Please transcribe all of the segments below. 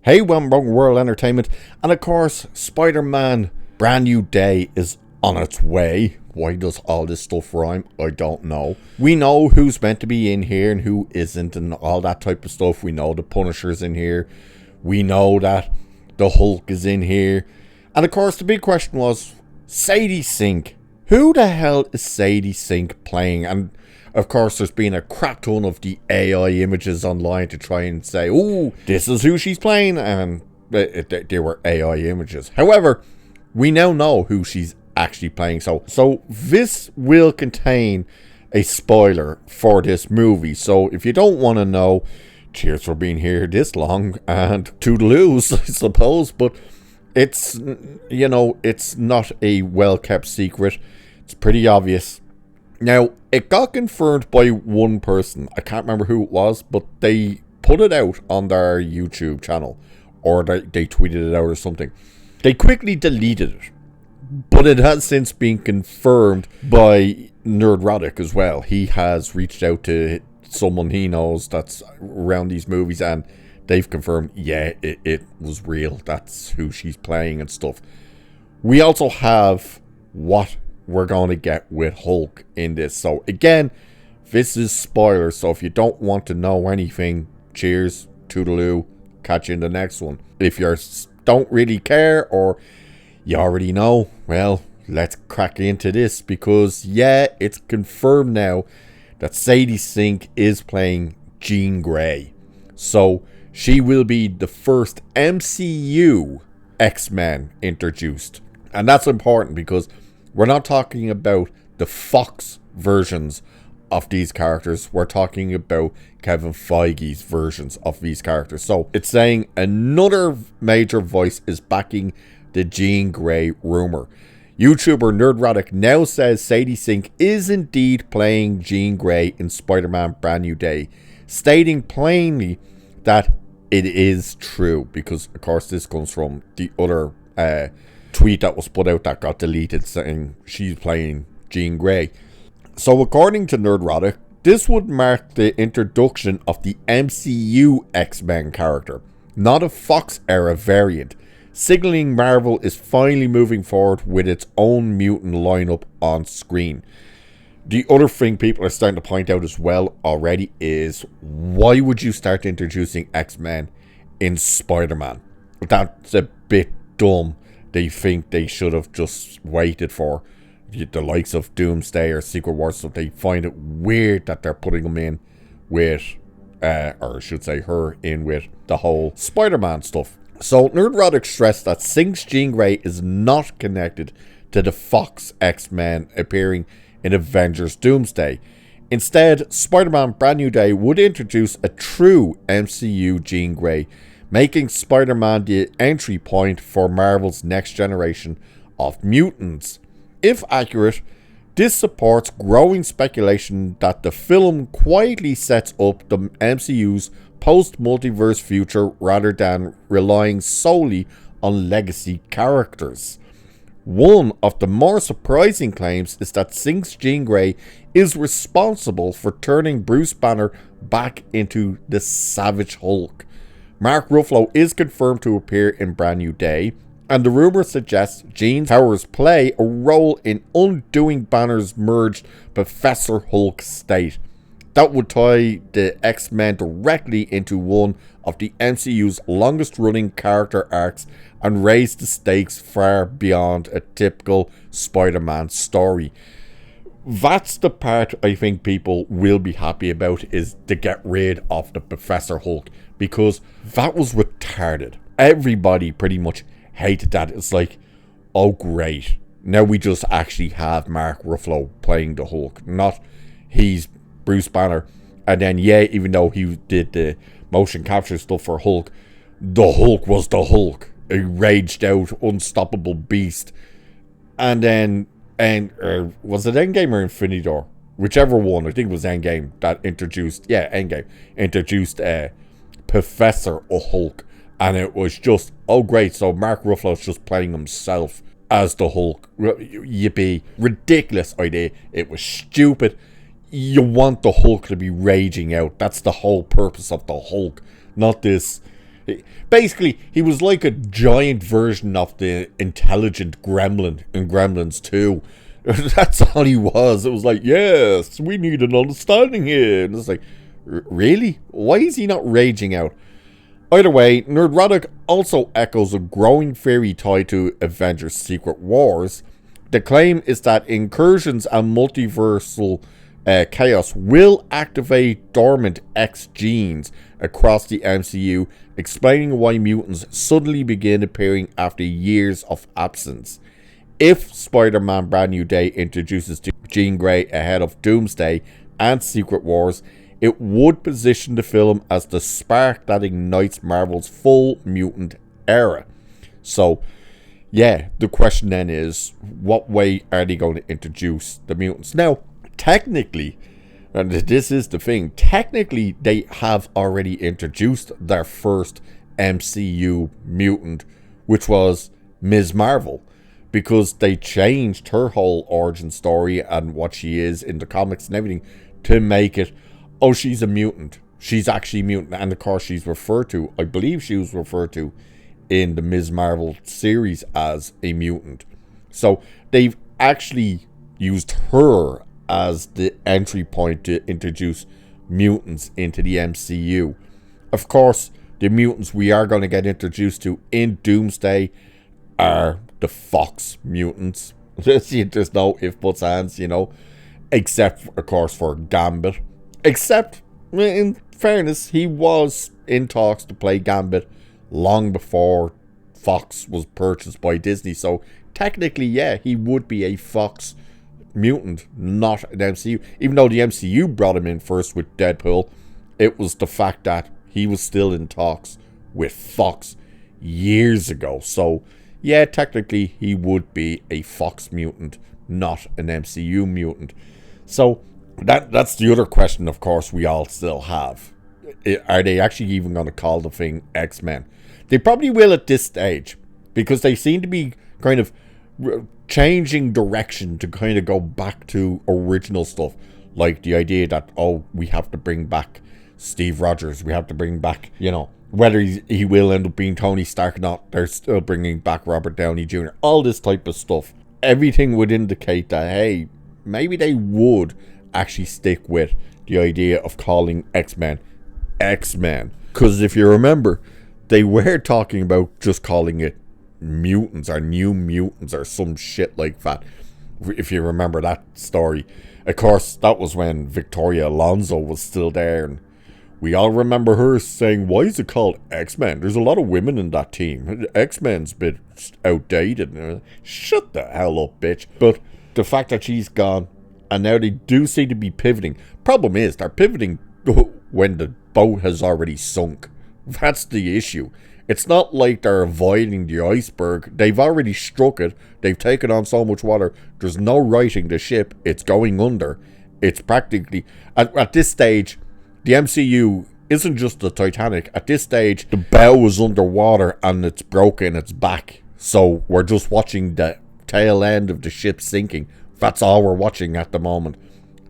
Hey, Wrong World Entertainment, and of course, Spider-Man Brand New Day is on its way. Why does all this stuff rhyme? I don't know. We know who's meant to be in here and who isn't and all that type of stuff. We know the Punisher's in here. We know that the Hulk is in here. And of course, the big question was, Sadie Sink. Who the hell is Sadie Sink playing? And of course, there's been a crap ton of the AI images online to try and say, oh, this is who she's playing. And they were AI images. However, we now know who she's actually playing. So this will contain a spoiler for this movie. So if you don't want to know, cheers for being here this long and toodaloos, I suppose. But it's, you know, it's not a well-kept secret. It's pretty obvious. Now, it got confirmed by one person. I can't remember who it was, but they put it out on their YouTube channel. Or they tweeted it out or something. They quickly deleted it. But it has since been confirmed by Nerdrotic as well. He has reached out to someone he knows that's around these movies, and they've confirmed, yeah, it was real. That's who she's playing and stuff. We also have what we're going to get with Hulk in this. So again, this is spoilers. So if you don't want to know anything, cheers, toodaloo, catch you in the next one. If you don't really care or you already know, well, let's crack into this, because yeah, it's confirmed now that Sadie Sink is playing Jean Grey. So she will be the first MCU X-Men introduced. And that's important because we're not talking about the Fox versions of these characters. We're talking about Kevin Feige's versions of these characters. So it's saying another major voice is backing the Jean Grey rumor. YouTuber Nerdrotic now says Sadie Sink is indeed playing Jean Grey in Spider-Man Brand New Day, stating plainly that it is true, because of course this comes from the other tweet that was put out that got deleted saying she's playing Jean Grey. So according to Nerdrotic, this would mark the introduction of the MCU X-Men character, not a Fox era variant, signaling Marvel is finally moving forward with its own mutant lineup on screen. The other thing people are starting to point out as well already is, why would you start introducing X-Men in Spider-Man? That's a bit dumb. They think they should have just waited for the likes of Doomsday or Secret Wars, so they find it weird that they're putting them in with, or I should say her in with the whole Spider-Man stuff. So Nerdrotic stressed that Sink's Jean Grey is not connected to the Fox X-Men appearing in Avengers Doomsday. Instead, Spider-Man Brand New Day would introduce a true MCU Jean Grey, making Spider-Man the entry point for Marvel's next generation of mutants. If accurate, this supports growing speculation that the film quietly sets up the MCU's post-multiverse future rather than relying solely on legacy characters. One of the more surprising claims is that Sink's Jean Grey is responsible for turning Bruce Banner back into the Savage Hulk. Mark Ruffalo is confirmed to appear in Brand New Day, and the rumor suggests Jean's powers play a role in undoing Banner's merged Professor Hulk state. That would tie the X-Men directly into one of the MCU's longest running character arcs and raise the stakes far beyond a typical Spider-Man story. That's the part I think people will be happy about, is to get rid of the Professor Hulk, because that was retarded. Everybody pretty much hated that. It's like, oh great, now we just actually have Mark Ruffalo playing the Hulk, not he's Bruce Banner. And then yeah, even though he did the motion capture stuff for Hulk, the Hulk was the Hulk, a raged out unstoppable beast. And then was it Endgame or Infinity War? Whichever one, I think it was Endgame that introduced, Endgame introduced Professor Hulk, and it was just, oh great, so Mark Ruffalo's just playing himself as the Hulk. Yippee. Ridiculous idea. It was stupid. You want the Hulk to be raging out. That's the whole purpose of the Hulk, not this Basically, he was like a giant version of the intelligent gremlin in Gremlins 2. That's all he was. It was like, yes, we need an understanding here. And it's like, really? Why is he not raging out? Either way, Nerdrotic also echoes a growing theory tied to Avengers Secret Wars. The claim is that incursions and multiversal chaos will activate dormant X genes across the MCU, explaining why mutants suddenly begin appearing after years of absence. If Spider-Man Brand New Day introduces Jean Grey ahead of Doomsday and Secret Wars, it would position the film as the spark that ignites Marvel's full mutant era. So, yeah, the question then is, what way are they going to introduce the mutants? Now, technically, and this is the thing, technically they have already introduced their first MCU mutant, which was Ms. Marvel, because they changed her whole origin story and what she is in the comics and everything to make it, oh, she's a mutant. She's actually a mutant. And of course, she's referred to, I believe she was referred to in the Ms. Marvel series as a mutant. So they've actually used her as the entry point to introduce mutants into the MCU. Of course, the mutants we are going to get introduced to in Doomsday are the Fox mutants. There's no if, buts, ands, you know. Except, of course, for Gambit. Except, in fairness, he was in talks to play Gambit long before Fox was purchased by Disney. So, technically, yeah, he would be a Fox mutant, not an MCU. Even though the MCU brought him in first with Deadpool, it was the fact that he was still in talks with Fox years ago. So, yeah, technically, he would be a Fox mutant, not an MCU mutant. So, that's the other question, of course, we all still have. Are they actually even going to call the thing X-Men? They probably will at this stage, because they seem to be kind of changing direction to kind of go back to original stuff. Like the idea that, oh, we have to bring back Steve Rogers. We have to bring back, you know, whether he will end up being Tony Stark or not, they're still bringing back Robert Downey Jr. All this type of stuff. Everything would indicate that, hey, maybe they would actually stick with the idea of calling X-Men X-Men. Because if you remember, they were talking about just calling it mutants or new mutants or some shit like that. If you remember that story. Of course, that was when Victoria Alonso was still there, and we all remember her saying, why is it called X-Men? There's a lot of women in that team. X-Men's a bit outdated. Shut the hell up, bitch. But the fact that she's gone, and now they do seem to be pivoting. Problem is, they're pivoting when the boat has already sunk. That's the issue. It's not like they're avoiding the iceberg. They've already struck it. They've taken on so much water. There's no righting the ship. It's going under. It's practically... At this stage, the MCU isn't just the Titanic. At this stage, the bow is underwater and it's broken its back. So we're just watching the tail end of the ship sinking. That's all we're watching at the moment.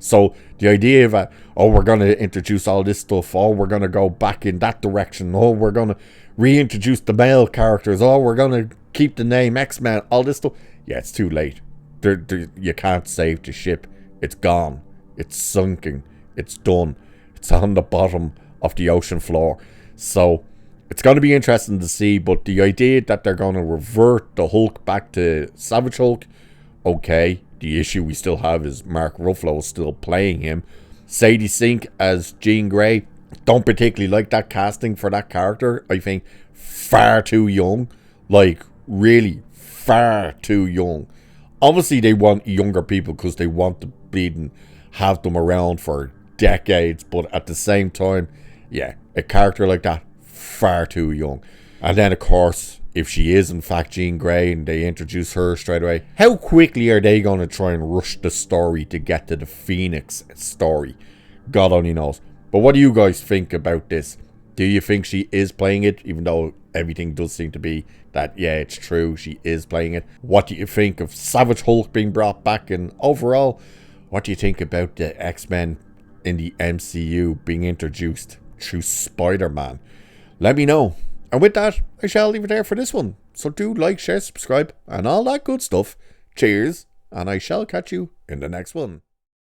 So the idea that, oh, we're going to introduce all this stuff. Oh, we're going to go back in that direction. Oh, we're going to reintroduce the male characters. Oh, we're going to keep the name X-Men. All this stuff. Yeah, it's too late. You can't save the ship. It's gone. It's sunken. It's done. It's on the bottom of the ocean floor. So it's going to be interesting to see. But the idea that they're going to revert the Hulk back to Savage Hulk, okay. The issue we still have is Mark Ruffalo is still playing him. Sadie Sink as Jean Grey, don't particularly like that casting for that character. I think far too young. Like, really far too young. Obviously, they want younger people because they want to bleed and have them around for decades. But at the same time, yeah, a character like that, far too young. And then, of course, if she is in fact Jean Grey and they introduce her straight away, how quickly are they going to try and rush the story to get to the Phoenix story? God only knows. But what do you guys think about this? Do you think she is playing it, even though everything does seem to be that, yeah, it's true, she is playing it? What do you think of Savage Hulk being brought back? And overall, what do you think about the X-Men in the MCU being introduced through Spider-Man? Let me know. And with that, I shall leave it there for this one. So do like, share, subscribe, and all that good stuff. Cheers, and I shall catch you in the next one.